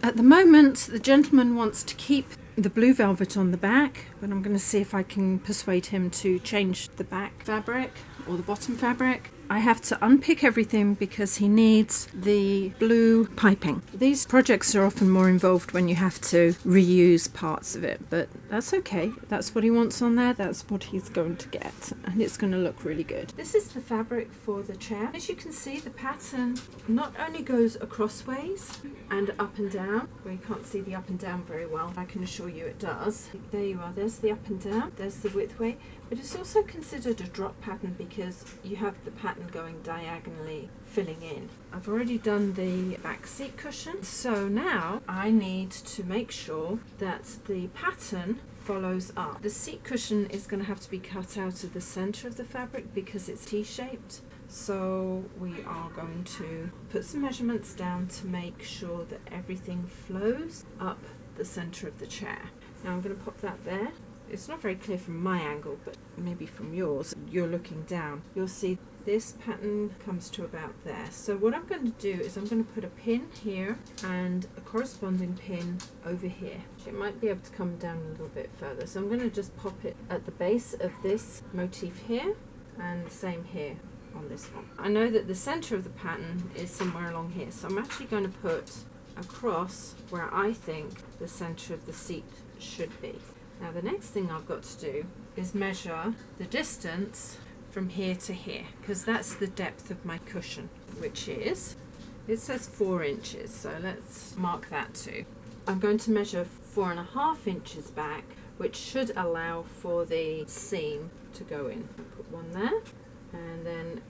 At the moment, the gentleman wants to keep the blue velvet on the back, but I'm going to see if I can persuade him to change the back fabric or the bottom fabric. I have to unpick everything because he needs the blue piping. These projects are often more involved when you have to reuse parts of it, but that's okay. That's what he wants on there. That's what he's going to get, and it's going to look really good. This is the fabric for the chair. As you can see, the pattern not only goes acrossways and up and down, well, you can't see the up and down very well. I can assure you it does. There you are. There's the up and down. There's the width way. But it's also considered a drop pattern because you have the pattern going diagonally filling in. I've already done the back seat cushion, so now I need to make sure that the pattern follows up. The seat cushion is going to have to be cut out of the center of the fabric because it's T-shaped. So we are going to put some measurements down to make sure that everything flows up the center of the chair. Now I'm going to pop that there. It's not very clear from my angle, but maybe from yours. You're looking down. You'll see this pattern comes to about there. So what I'm going to do is I'm going to put a pin here and a corresponding pin over here. It might be able to come down a little bit further. So I'm going to just pop it at the base of this motif here and the same here on this one. I know that the center of the pattern is somewhere along here. So I'm actually going to put a cross where I think the center of the seat should be. Now the next thing I've got to do is measure the distance from here to here, because that's the depth of my cushion, which is, it says 4 inches, so let's mark that too. I'm going to measure 4.5 inches back, which should allow for the seam to go in. I'll put one there, and then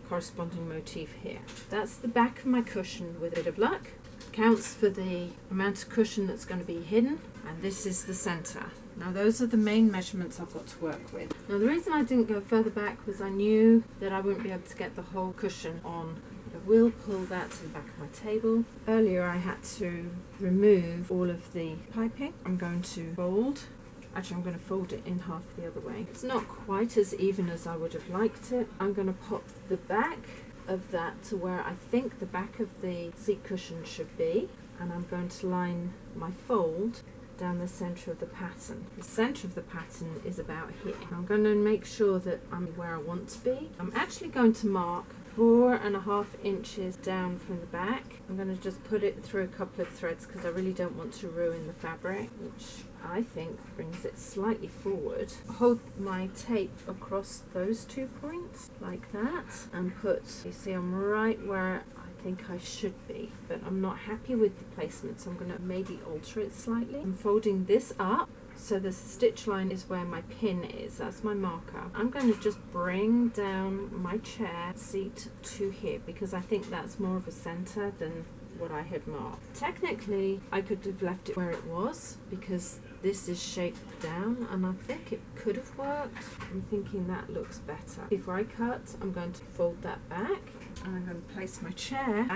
corresponding motif here. That's the back of my cushion with a bit of luck. Counts for the amount of cushion that's going to be hidden, and this is the center. Now those are the main measurements I've got to work with. Now the reason I didn't go further back was I knew that I wouldn't be able to get the whole cushion on. I will pull that to the back of my table. Earlier I had to remove all of the piping. I'm going to fold. Actually, I'm going to fold it in half the other way. It's not quite as even as I would have liked it. I'm going to pop the back of that to where I think the back of the seat cushion should be, and I'm going to line my fold down the center of the pattern. The center of the pattern is about here. I'm going to make sure that I'm where I want to be. I'm actually going to mark 4.5 inches down from the back. I'm going to just put it through a couple of threads because I really don't want to ruin the fabric, which I think brings it slightly forward. Hold my tape across those 2 points like that and put, you see I'm right where I think I should be, but I'm not happy with the placement, so I'm going to maybe alter it slightly. I'm folding this up so the stitch line is where my pin is. That's my marker. I'm going to just bring down my chair seat to here because I think that's more of a center than what I had marked. Technically I could have left it where it was because this is shaped down, and I think it could have worked. I'm thinking that looks better. Before I cut, I'm going to fold that back, and I'm going to place my chair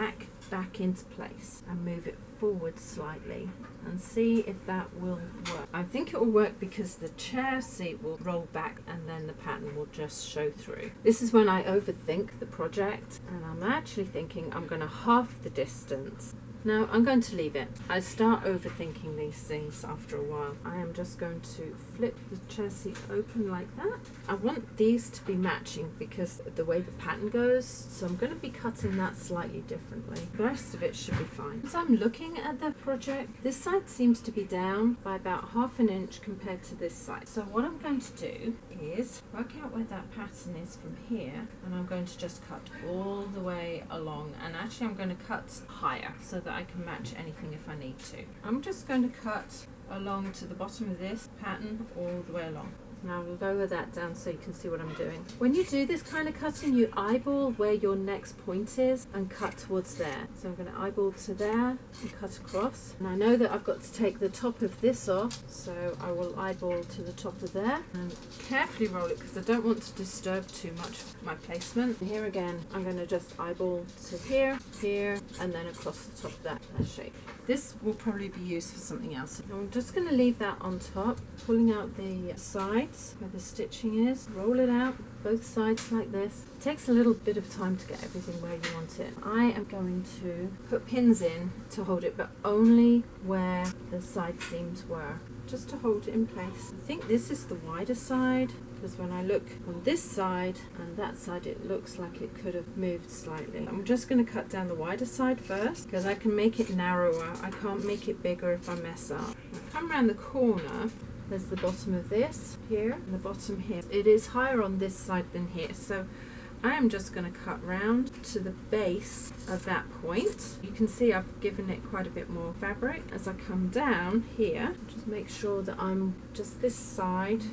back into place and move it forward slightly and see if that will work. I think it will work because the chair seat will roll back and then the pattern will just show through. This is when I overthink the project, and I'm actually thinking I'm going to half the distance. Now I'm going to leave it. I start overthinking these things after a while. I am just going to flip the chair seat open like that. I want these to be matching because of the way the pattern goes, so I'm going to be cutting that slightly differently. The rest of it should be fine. As I'm looking at the project, this side seems to be down by about 1/2 inch compared to this side. So what I'm going to do is work out where that pattern is from here, and I'm going to just cut all the way along, and actually I'm going to cut higher so that I can match anything if I need to. I'm just going to cut along to the bottom of this pattern all the way along. Now we'll lower that down so you can see what I'm doing. When you do this kind of cutting, you eyeball where your next point is and cut towards there. So I'm going to eyeball to there and cut across. And I know that I've got to take the top of this off, so I will eyeball to the top of there and carefully roll it because I don't want to disturb too much my placement. And here again, I'm going to just eyeball to here, here, and then across the top of that shape. This will probably be used for something else. I'm just going to leave that on top, pulling out the sides where the stitching is, roll it out, both sides like this. It takes a little bit of time to get everything where you want it. I am going to put pins in to hold it, but only where the side seams were, just to hold it in place. I think this is the wider side, because when I look on this side and that side, it looks like it could have moved slightly. I'm just going to cut down the wider side first, because I can make it narrower. I can't make it bigger if I mess up. I come around the corner. There's the bottom of this here and the bottom here. It is higher on this side than here, so I am just going to cut round to the base of that point. You can see I've given it quite a bit more fabric. As I come down here, just make sure that I'm just this side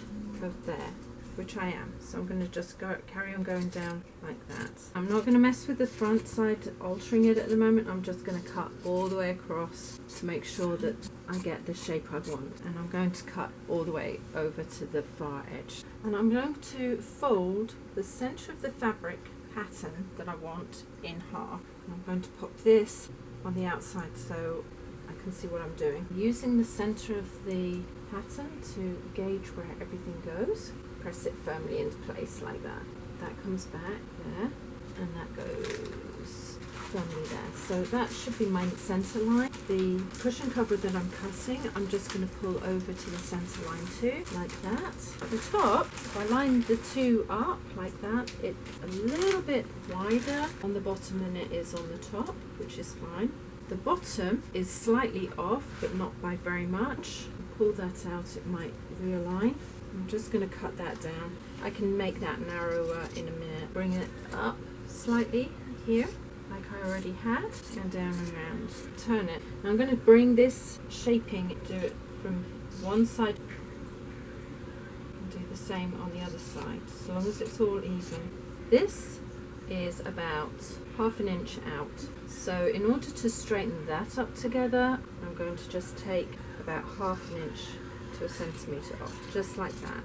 of there, which I am. So I'm going to just carry on going down like that. I'm not going to mess with the front side, altering it at the moment. I'm just going to cut all the way across to make sure that I get the shape I want. And I'm going to cut all the way over to the far edge. And I'm going to fold the center of the fabric pattern that I want in half. And I'm going to pop this on the outside so I can see what I'm doing. Using the center of the pattern to gauge where everything goes. Press it firmly into place like that. That comes back there and that goes firmly there. So that should be my center line. The cushion cover that I'm cutting, I'm just going to pull over to the center line too, like that. At the top, if I line the two up like that, it's a little bit wider on the bottom than it is on the top, which is fine. The bottom is slightly off, but not by very much. Pull that out, it might realign. I'm just going to cut that down. I can make that narrower in a minute. Bring it up slightly here, like I already had, and down and around. Turn it. Now I'm going to bring this shaping, do it from one side, and do the same on the other side, so long as it's all even. This is about ½ inch out. So in order to straighten that up together, I'm going to just take about ½ inch to 1 centimetre off, just like that,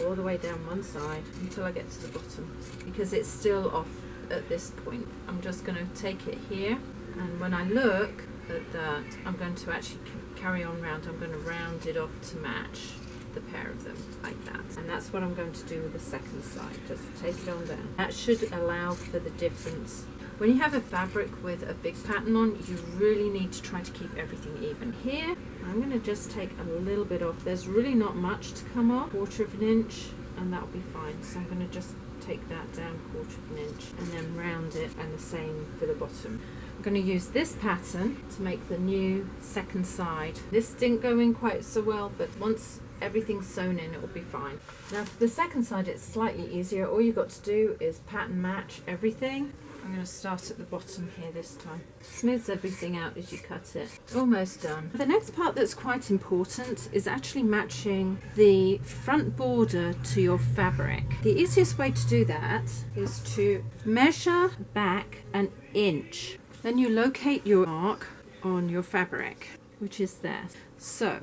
all the way down one side until I get to the bottom, because it's still off at this point. I'm just going to take it here, and when I look at that, I'm going to actually carry on round. I'm going to round it off to match the pair of them like that, and that's what I'm going to do with the second side. Just take it on down. That should allow for the difference. When you have a fabric with a big pattern on, you really need to try to keep everything even. Here, I'm going to just take a little bit off. There's really not much to come off, 1/4 inch, and that'll be fine. So I'm going to just take that down 1/4 inch and then round it, and the same for the bottom. I'm going to use this pattern to make the new second side. This didn't go in quite so well, but once everything's sewn in, it will be fine. Now for the second side, it's slightly easier. All you've got to do is pattern match everything. I'm going to start at the bottom here this time. Smooths everything out as you cut it. Almost done. The next part that's quite important is actually matching the front border to your fabric. The easiest way to do that is to measure back 1 inch. Then you locate your mark on your fabric, which is there. So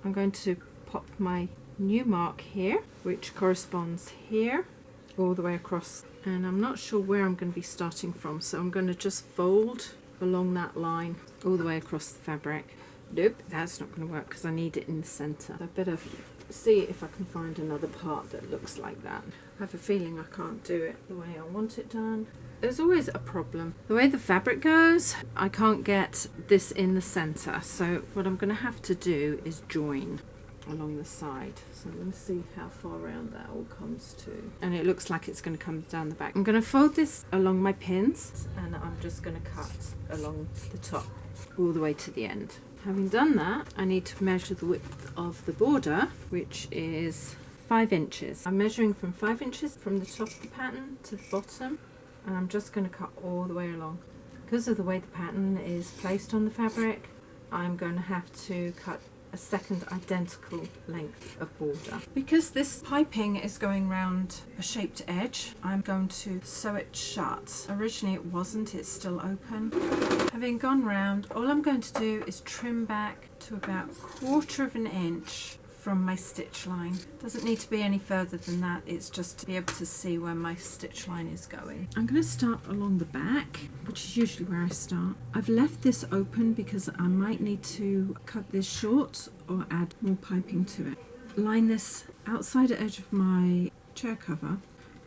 I'm going to pop my new mark here, which corresponds here, all the way across. And I'm not sure where I'm going to be starting from, so I'm going to just fold along that line all the way across the fabric. Nope, that's not going to work because I need it in the center. I better see if I can find another part that looks like that. I have a feeling I can't do it the way I want it done. There's always a problem. The way the fabric goes, I can't get this in the center, so what I'm going to have to do is join along the side. So I'm going to see how far around that all comes to. And it looks like it's going to come down the back. I'm going to fold this along my pins, and I'm just going to cut along the top all the way to the end. Having done that, I need to measure the width of the border, which is 5 inches. I'm measuring from 5 inches from the top of the pattern to the bottom, and I'm just going to cut all the way along. Because of the way the pattern is placed on the fabric, I'm going to have to cut a second identical length of border. Because this piping is going round a shaped edge, I'm going to sew it shut. Originally it wasn't, it's still open. Having gone round, all I'm going to do is trim back to about 1/4 inch from my stitch line. Doesn't need to be any further than that, it's just to be able to see where my stitch line is going. I'm going to start along the back, which is usually where I start. I've left this open because I might need to cut this short or add more piping to it. Line this outside edge of my chair cover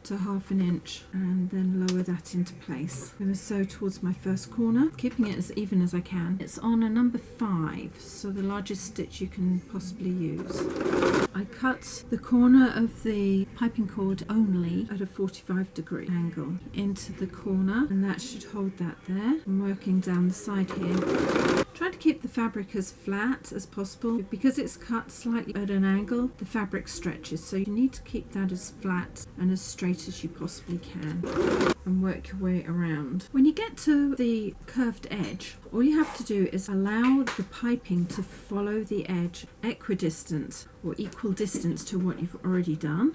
to 1/2 inch and then lower that into place. I'm going to sew towards my first corner, keeping it as even as I can. It's on a number 5, so the largest stitch you can possibly use. I cut the corner of the piping cord only at a 45-degree angle into the corner, and that should hold that there. I'm working down the side here. Try to keep the fabric as flat as possible. Because it's cut slightly at an angle, the fabric stretches, so you need to keep that as flat and as straight as you possibly can, and work your way around. When you get to the curved edge, all you have to do is allow the piping to follow the edge equidistant or equal distance to what you've already done.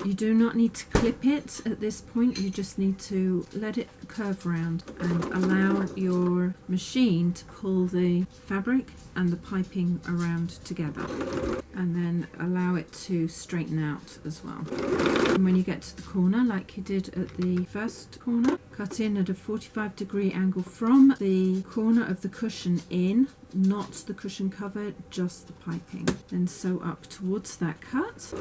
You do not need to clip it at this point, you just need to let it curve around and allow your machine to pull the fabric and the piping around together, and then allow it to straighten out as well. And when you get to the corner, like you did at the first corner, cut in at a 45-degree angle from the corner of the cushion in, not the cushion cover, just the piping. Then sew up towards that cut,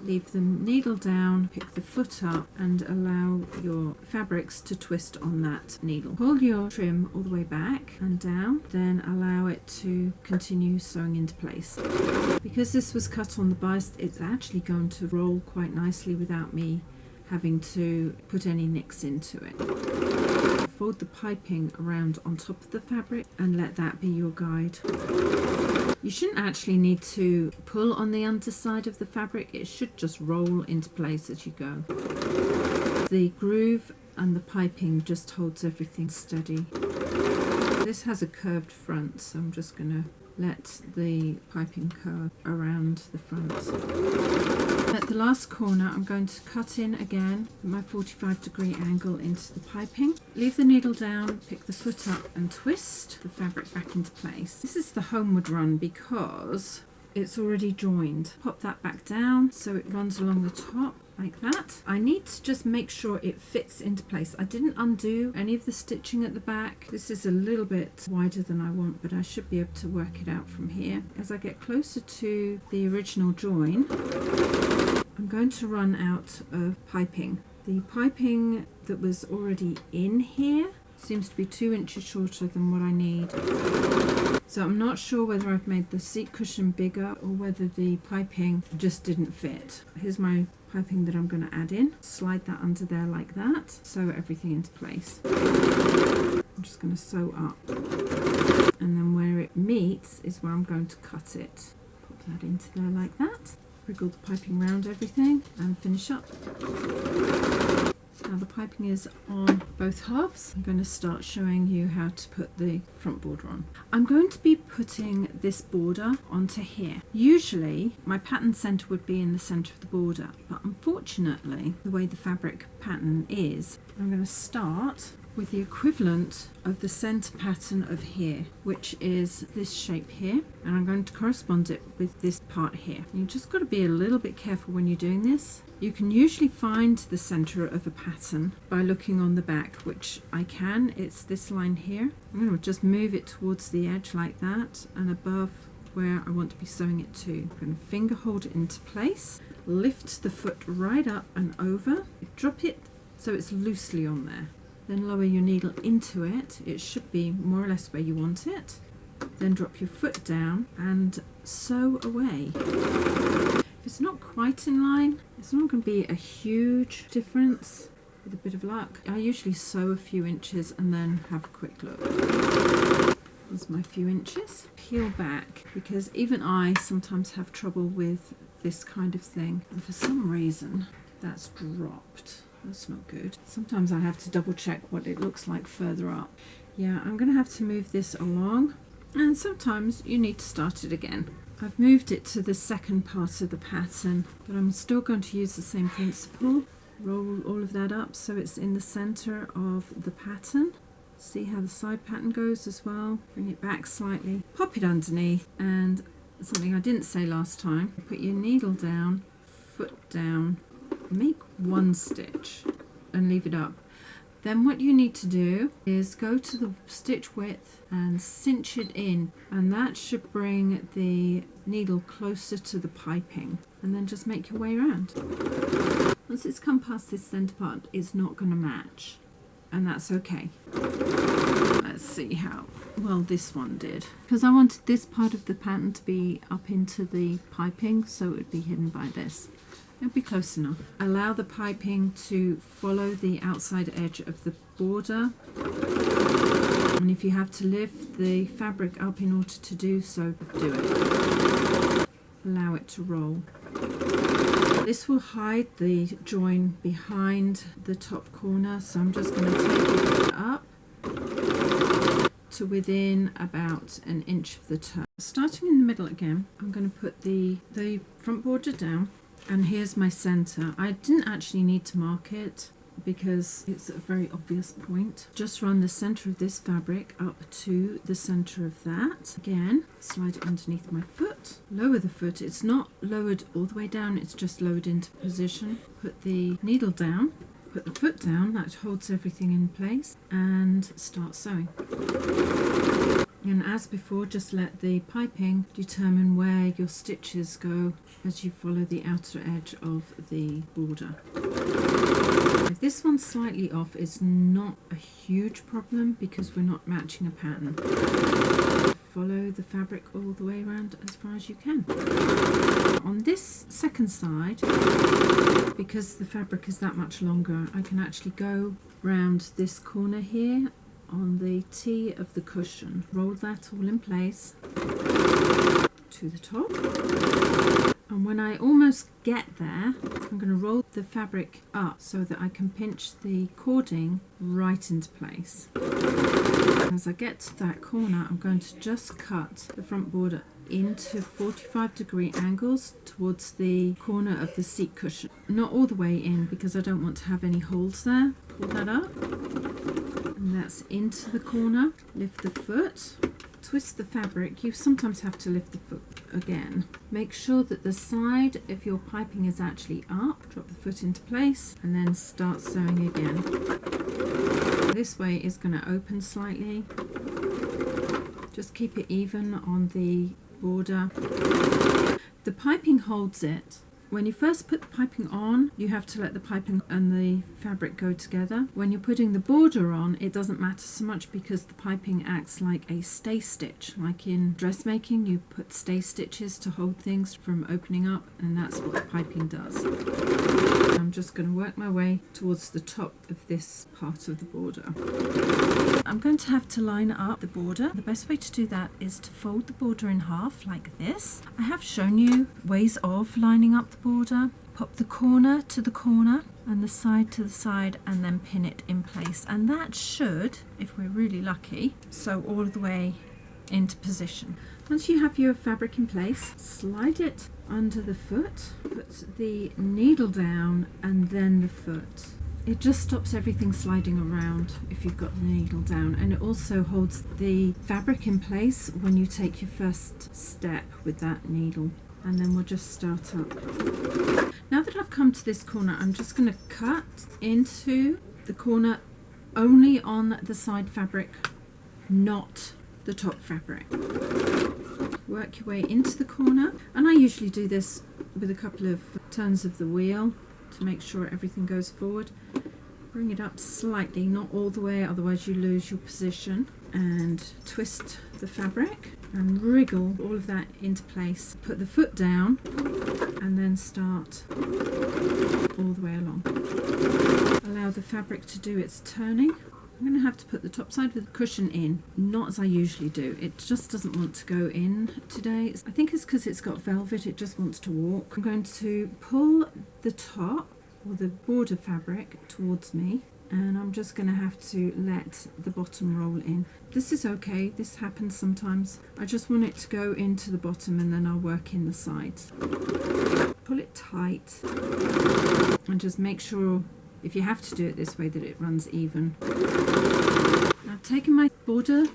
leave the needle down, pick the foot up and allow your fabrics to twist on that needle. Hold your trim all the way back and down, then allow it to continue sewing into place. Because this was cut on the bias, it's actually going to roll quite nicely without me having to put any nicks into it. Fold the piping around on top of the fabric and let that be your guide. You shouldn't actually need to pull on the underside of the fabric, it should just roll into place as you go. The groove and the piping just holds everything steady. This has a curved front, so I'm just going to let the piping curve around the front. At the last corner, I'm going to cut in again at my 45-degree angle into the piping. Leave the needle down, pick the foot up and twist the fabric back into place. This is the homeward run because it's already joined. Pop that back down so it runs along the top like that. I need to just make sure it fits into place. I didn't undo any of the stitching at the back. This is a little bit wider than I want, but I should be able to work it out from here. As I get closer to the original join, I'm going to run out of piping. The piping that was already in here seems to be 2 inches shorter than what I need. So I'm not sure whether I've made the seat cushion bigger or whether the piping just didn't fit. Here's my piping that I'm going to add in. Slide that under there like that. Sew everything into place. I'm just going to sew up. And then where it meets is where I'm going to cut it. Put that into there like that. Wriggle the piping around everything and finish up. Now the piping is on both halves. I'm going to start showing you how to put the front border on. I'm going to be putting this border onto here. Usually my pattern center would be in the center of the border, but unfortunately the way the fabric pattern is, I'm going to start with the equivalent of the center pattern of here, which is this shape here, and I'm going to correspond it with this part here. You just got to be a little bit careful when you're doing this. You can usually find the center of a pattern by looking on the back, which I can. It's this line here. I'm going to just move it towards the edge like that and above where I want to be sewing it to. I'm going to finger hold it into place, lift the foot right up and over, drop it so it's loosely on there. Then lower your needle into it. It should be more or less where you want it. Then drop your foot down and sew away. If it's not quite in line, it's not going to be a huge difference. With a bit of luck, I usually sew a few inches and then have a quick look. There's my few inches. Peel back, because even I sometimes have trouble with this kind of thing, and for some reason that's dropped. That's not good. Sometimes I have to double check what it looks like further up. Yeah, I'm going to have to move this along, and sometimes you need to start it again. I've moved it to the second part of the pattern, but I'm still going to use the same principle. Roll all of that up so it's in the center of the pattern. See how the side pattern goes as well. Bring it back slightly. Pop it underneath, and something I didn't say last time, put your needle down, foot down, make one stitch and leave it up. Then what you need to do is go to the stitch width and cinch it in, and that should bring the needle closer to the piping, and then just make your way around. Once it's come past this center part, it's not going to match, and that's okay. Let's see how well this one did, because I wanted this part of the pattern to be up into the piping, so it would be hidden by this. It'll be close enough. Allow the piping to follow the outside edge of the border, and if you have to lift the fabric up in order to do so, do it. Allow it to roll. This will hide the join behind the top corner, so I'm just going to take it up to within about an inch of the toe. Starting in the middle again, I'm going to put the front border down, and here's my center. I didn't actually need to mark it because it's a very obvious point. Just run the center of this fabric up to the center of that. Again, slide it underneath my foot, lower the foot. It's not lowered all the way down, it's just lowered into position. Put the needle down, put the foot down, that holds everything in place, and start sewing. And as before, just let the piping determine where your stitches go as you follow the outer edge of the border. If this one's slightly off, it's not a huge problem because we're not matching a pattern. Follow the fabric all the way around as far as you can. On this second side, because the fabric is that much longer, I can actually go round this corner here on the T of the cushion. Roll that all in place to the top. And when I almost get there, I'm going to roll the fabric up so that I can pinch the cording right into place. As I get to that corner, I'm going to just cut the front border into 45-degree angles towards the corner of the seat cushion. Not all the way in because I don't want to have any holes there. Pull that up, and that's into the corner. Lift the foot, twist the fabric. You sometimes have to lift the foot again. Make sure that the side of your piping is actually up. Drop the foot into place and then start sewing again. This way is going to open slightly. Just keep it even on the border. The piping holds it. When you first put the piping on, you have to let the piping and the fabric go together. When you're putting the border on, it doesn't matter so much because the piping acts like a stay stitch. Like in dressmaking, you put stay stitches to hold things from opening up, and that's what the piping does. I'm just going to work my way towards the top of this part of the border. I'm going to have to line up the border. The best way to do that is to fold the border in half like this. I have shown you ways of lining up the border. Pop the corner to the corner and the side to the side and then pin it in place. And that should, if we're really lucky, sew all the way into position. Once you have your fabric in place, slide it under the foot, put the needle down and then the foot. It just stops everything sliding around if you've got the needle down, and it also holds the fabric in place when you take your first step with that needle. And then we'll just start up. Now that I've come to this corner, I'm just going to cut into the corner only on the side fabric, not the top fabric. Work your way into the corner, and I usually do this with a couple of turns of the wheel to make sure everything goes forward. Bring it up slightly, not all the way, otherwise you lose your position, and twist the fabric and wriggle all of that into place. Put the foot down and then start all the way along. Allow the fabric to do its turning. I'm going to have to put the top side of the cushion in, not as I usually do. It just doesn't want to go in today. I think it's because it's got velvet, it just wants to walk. I'm going to pull the top or the border fabric towards me, and I'm just going to have to let the bottom roll in. This is okay, this happens sometimes. I just want it to go into the bottom and then I'll work in the sides. Pull it tight and just make sure, if you have to do it this way, that it runs even. I've taken my border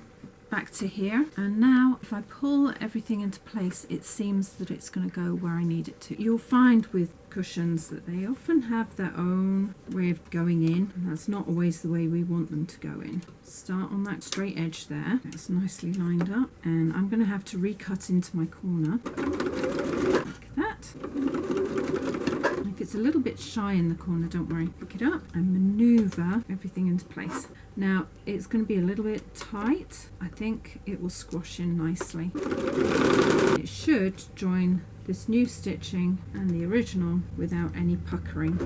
back to here, and now if I pull everything into place, it seems that it's going to go where I need it to. You'll find with cushions that they often have their own way of going in, and that's not always the way we want them to go in. Start on that straight edge there, that's nicely lined up, and I'm going to have to recut into my corner like that. If it's a little bit shy in the corner, don't worry, pick it up and maneuver everything into place. Now it's going to be a little bit tight. I think it will squash in nicely. It should join this new stitching and the original without any puckering.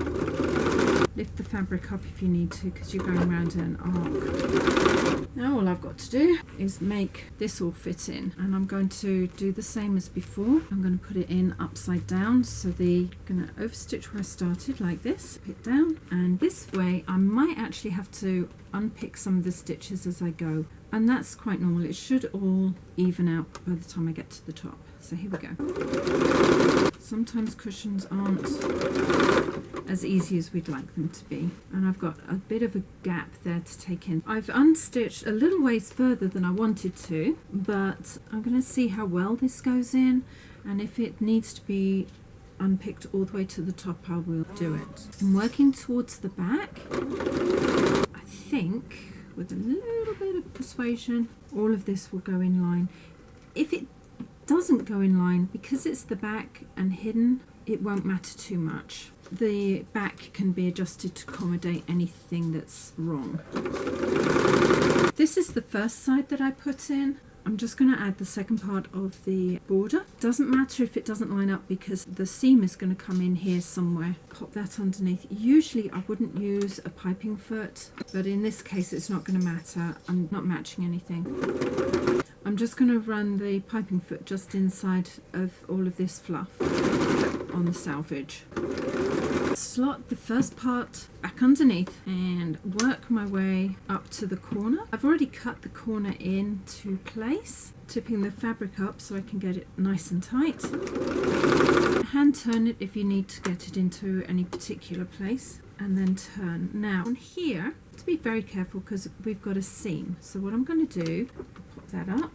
Lift the fabric up if you need to, because you're going around an arc. Now all I've got to do is make this all fit in, and I'm going to do the same as before. I'm going to put it in upside down, so I'm going to overstitch where I started like this, put it down, and this way I might actually have to unpick some of the stitches as I go, and that's quite normal. It should all even out by the time I get to the top. So here we go. Sometimes cushions aren't as easy as we'd like them to be, and I've got a bit of a gap there to take in. I've unstitched a little ways further than I wanted to, but I'm going to see how well this goes in, and if it needs to be unpicked all the way to the top, I will do it. I'm working towards the back. I think with a little bit of persuasion all of this will go in line. If it doesn't go in line, because it's the back and hidden, it won't matter too much. The back can be adjusted to accommodate anything that's wrong. This is the first side that I put in. I'm just going to add the second part of the border. Doesn't matter if it doesn't line up, because the seam is going to come in here somewhere. Pop that underneath. Usually I wouldn't use a piping foot, but in this case it's not going to matter. I'm not matching anything. I'm just going to run the piping foot just inside of all of this fluff on the selvage. Slot the first part back underneath and work my way up to the corner. I've already cut the corner into place, tipping the fabric up so I can get it nice and tight. Hand turn it if you need to get it into any particular place, and then turn. Now on here, to be very careful because we've got a seam. So what I'm going to do, pop that up,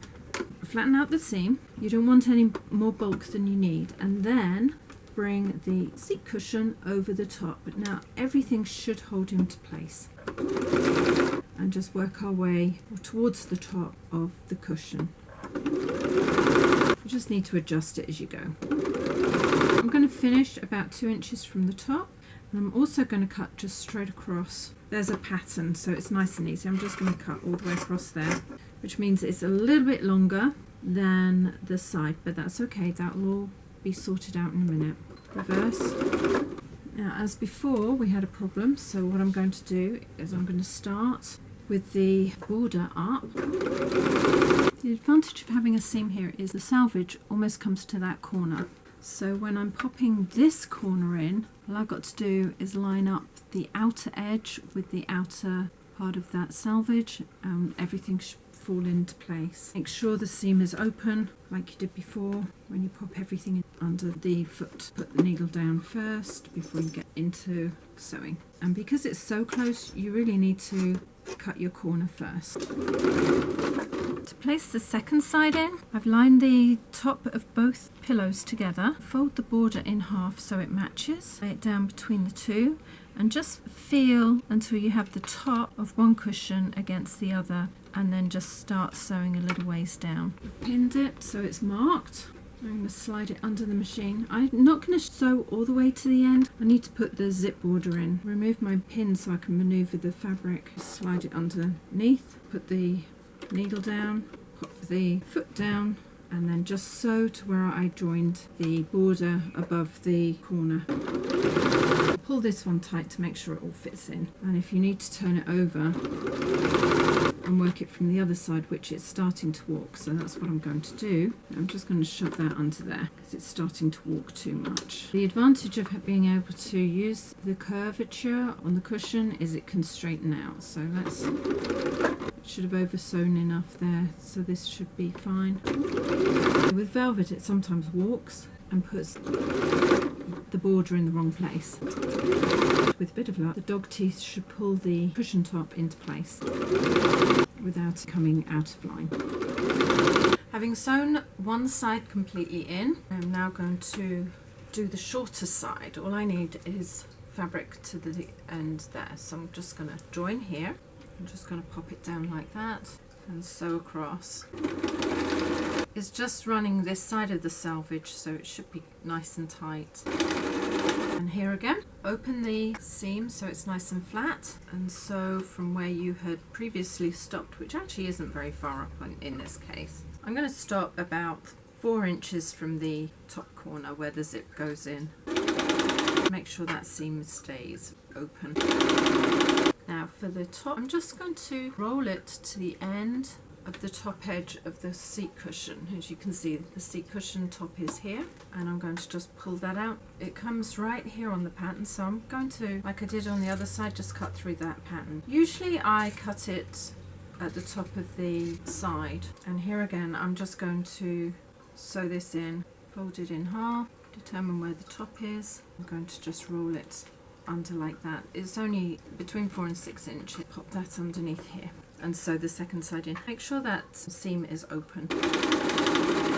flatten out the seam. You don't want any more bulk than you need, and then bring the seat cushion over the top. But now everything should hold into place, and just work our way towards the top of the cushion. You just need to adjust it as you go. I'm going to finish about 2 inches from the top, and I'm also going to cut just straight across. There's a pattern, so it's nice and easy. I'm just going to cut all the way across there, which means it's a little bit longer than the side, but that's okay. That will all be sorted out in a minute. Reverse. Now, as before, we had a problem, so what I'm going to do is I'm going to start with the border up. The advantage of having a seam here is the selvage almost comes to that corner. So when I'm popping this corner in, all I've got to do is line up the outer edge with the outer part of that selvage, and everything should fall into place. Make sure the seam is open like you did before when you pop everything in under the foot. Put the needle down first before you get into sewing, and because it's so close, you really need to cut your corner first. To place the second side in, I've lined the top of both pillows together. Fold the border in half so it matches. Lay it down between the two and just feel until you have the top of one cushion against the other, and then just start sewing a little ways down. I've pinned it so it's marked. I'm going to slide it under the machine. I'm not going to sew all the way to the end. I need to put the zip border in. Remove my pin so I can maneuver the fabric. Slide it underneath, put the needle down, pop the foot down, and then just sew to where I joined the border above the corner. Pull this one tight to make sure it all fits in, and if you need to turn it over and work it from the other side, which it's starting to walk, so that's what I'm going to do. I'm just going to shove that under there because it's starting to walk too much. The advantage of being able to use the curvature on the cushion is it can straighten out. So let's, should have over sewn enough there, so this should be fine. With velvet it sometimes walks and puts the border in the wrong place. With a bit of luck, the dog teeth should pull the cushion top into place without coming out of line. Having sewn one side completely in, I'm now going to do the shorter side. All I need is fabric to the end there, so I'm just going to join here. I'm just going to pop it down like that and sew across. It's just running this side of the selvage, so it should be nice and tight. And here again, open the seam so it's nice and flat, and sew from where you had previously stopped, which actually isn't very far up in this case. I'm going to stop about 4 inches from the top corner where the zip goes in. Make sure that seam stays open. Now for the top, I'm just going to roll it to the end of the top edge of the seat cushion. As you can see, the seat cushion top is here, and I'm going to just pull that out. It comes right here on the pattern, so I'm going to, like I did on the other side, just cut through that pattern. Usually I cut it at the top of the side, and here again I'm just going to sew this in, fold it in half, determine where the top is. I'm going to just roll it under like that. It's only between 4 and 6 inches. Pop that underneath here and sew the second side in. Make sure that seam is open.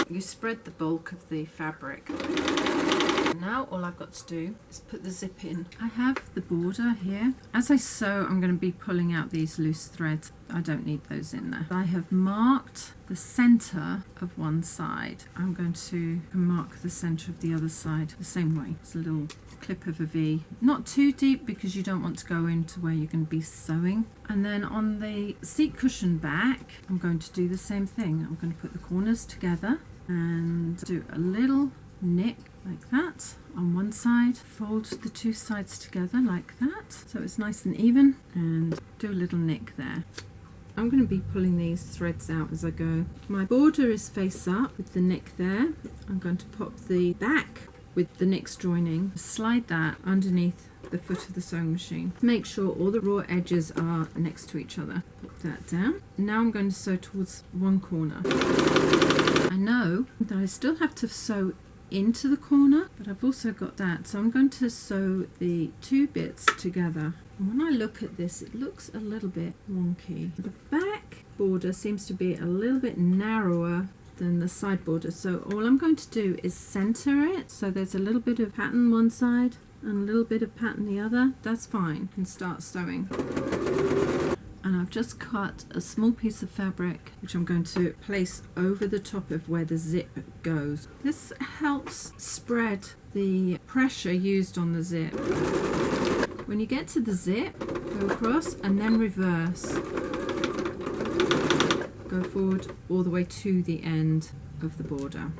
You spread the bulk of the fabric. Now all I've got to do is put the zip in. I have the border here. As I sew, I'm going to be pulling out these loose threads. I don't need those in there. I have marked the center of one side. I'm going to mark the center of the other side the same way. It's a little clip of a V, not too deep because you don't want to go into where you're going to be sewing. And then on the seat cushion back, I'm going to do the same thing. I'm going to put the corners together and do a little nick like that on one side, fold the 2 sides together like that so it's nice and even, and do a little nick there. I'm going to be pulling these threads out as I go. My border is face up with the nick there. I'm going to pop the back with the nicks joining, slide that underneath the foot of the sewing machine. Make sure all the raw edges are next to each other. Pop that down. Now I'm going to sew towards one corner. I know that I still have to sew into the corner, but I've also got that, so I'm going to sew the 2 bits together. And when I look at this, it looks a little bit wonky. The back border seems to be a little bit narrower than the side border, so all I'm going to do is center it so there's a little bit of pattern one side and a little bit of pattern the other. That's fine, and start sewing. And I've just cut a small piece of fabric which I'm going to place over the top of where the zip goes. This helps spread the pressure used on the zip. When you get to the zip, go across and then reverse. Go forward all the way to the end of the border.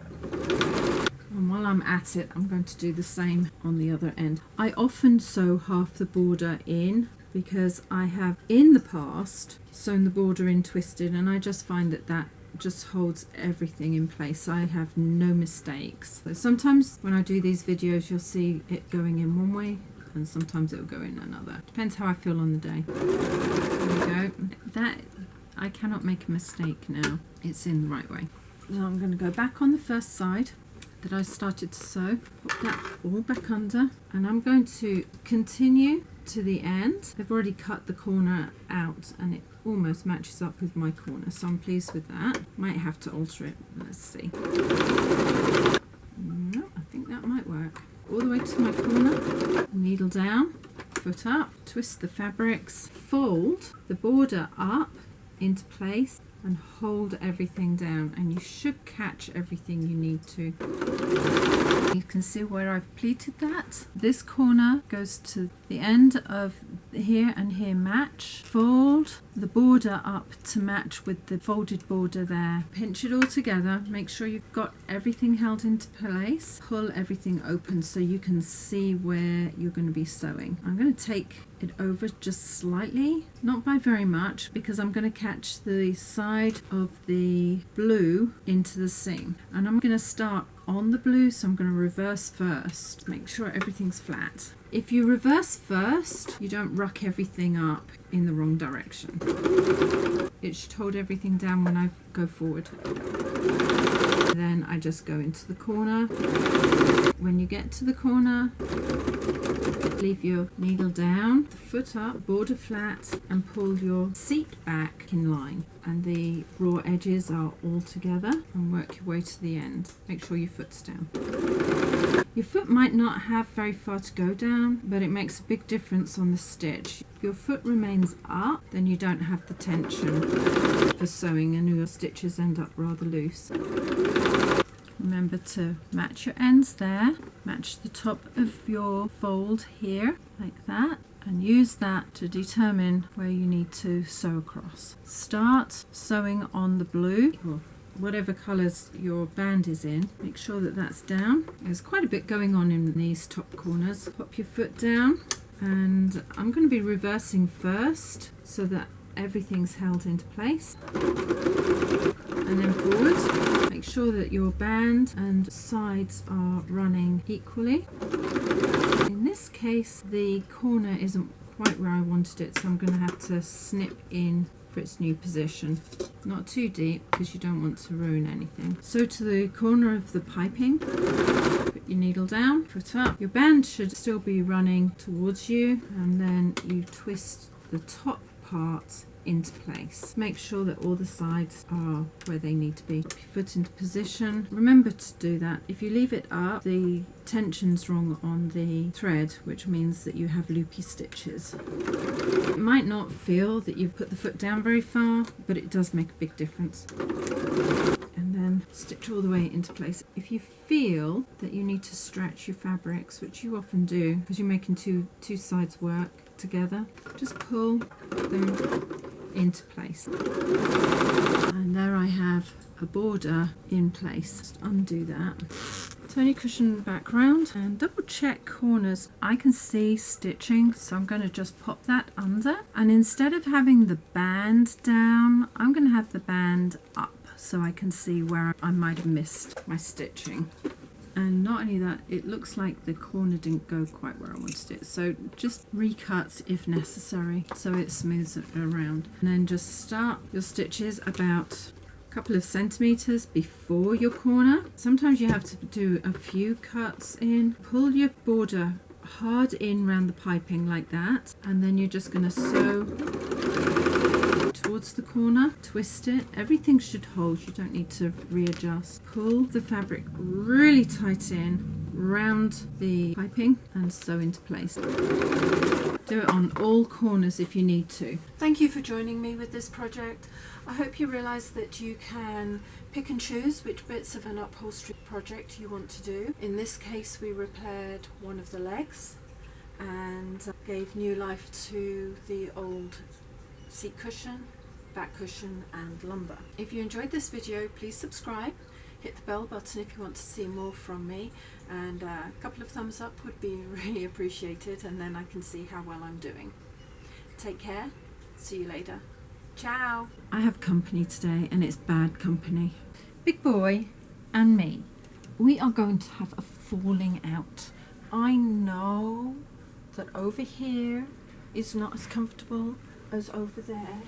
And while I'm at it, I'm going to do the same on the other end. I often sew half the border in because I have in the past sewn the border in twisted, and I just find that that just holds everything in place. I have no mistakes. So sometimes when I do these videos, you'll see it going in one way and sometimes it will go in another. Depends how I feel on the day. There we go. That, I cannot make a mistake now. It's in the right way. Now I'm going to go back on the first side that I started to sew, put that all back under, and I'm going to continue to the end. I've already cut the corner out and it almost matches up with my corner, so I'm pleased with that. Might have to alter it. Let's see. No, I think that might work. All the way to my corner, needle down, foot up, twist the fabrics, fold the border up into place and hold everything down, and you should catch everything you need to. You can see where I've pleated that. This corner goes to the end of here and here match. Fold the border up to match with the folded border there. Pinch it all together. Make sure you've got everything held into place. Pull everything open so you can see where you're going to be sewing. I'm going to take it over just slightly, not by very much, because I'm going to catch the side of the blue into the seam, and I'm going to start on the blue, so I'm going to reverse first. Make sure everything's flat. If you reverse first, you don't ruck everything up in the wrong direction. It should hold everything down when I go forward. Then I just go into the corner. When you get to the corner, leave your needle down, the foot up, border flat, and pull your seat back in line. And the raw edges are all together, and work your way to the end. Make sure your foot's down. Your foot might not have very far to go down, but it makes a big difference on the stitch. If your foot remains up, then you don't have the tension for sewing and your stitches end up rather loose. Remember Remember to match your ends there, match the top of your fold here like that, and use that to determine where you need to sew across. Start sewing on the blue, or whatever colours your band is in. Make sure that that's down. There's quite a bit going on in these top corners. Pop your foot down, and I'm going to be reversing first so that everything's held into place, and then forward. Make sure that your band and sides are running equally. In this case, the corner isn't quite where I wanted it, so I'm going to have to snip in for its new position. Not too deep because you don't want to ruin anything. Sew to the corner of the piping. Put your needle down, foot up. Your band should still be running towards you, and then you twist the top part into place. Make sure that all the sides are where they need to be. Put your foot into position. Remember to do that. If you leave it up, the tension's wrong on the thread, which means that you have loopy stitches. It might not feel that you've put the foot down very far, but it does make a big difference. And then stitch all the way into place. If you feel that you need to stretch your fabrics, which you often do because you're making two sides work together, just pull them into place. And there I have a border in place. Just undo that. Turn your cushion back round and double check corners. I can see stitching, so I'm going to just pop that under, and instead of having the band down, I'm going to have the band up so I can see where I might have missed my stitching. And not only that, it looks like the corner didn't go quite where I wanted it, so just recuts if necessary so it smooths it around. And then just start your stitches about a couple of centimeters before your corner. Sometimes you have to do a few cuts in. Pull your border hard in around the piping like that, and then you're just going to sew towards the corner, twist it. Everything should hold, you don't need to readjust. Pull the fabric really tight in round the piping and sew into place. Do it on all corners if you need to. Thank you for joining me with this project. I hope you realise that you can pick and choose which bits of an upholstery project you want to do. In this case, we repaired one of the legs and gave new life to the old seat cushion, back cushion and lumbar. If you enjoyed this video, please subscribe, hit the bell button if you want to see more from me, and a couple of thumbs up would be really appreciated, and then I can see how well I'm doing. Take care, see you later. Ciao! I have company today, and it's bad company. Big Boy and me, we are going to have a falling out. I know that over here is not as comfortable as over there.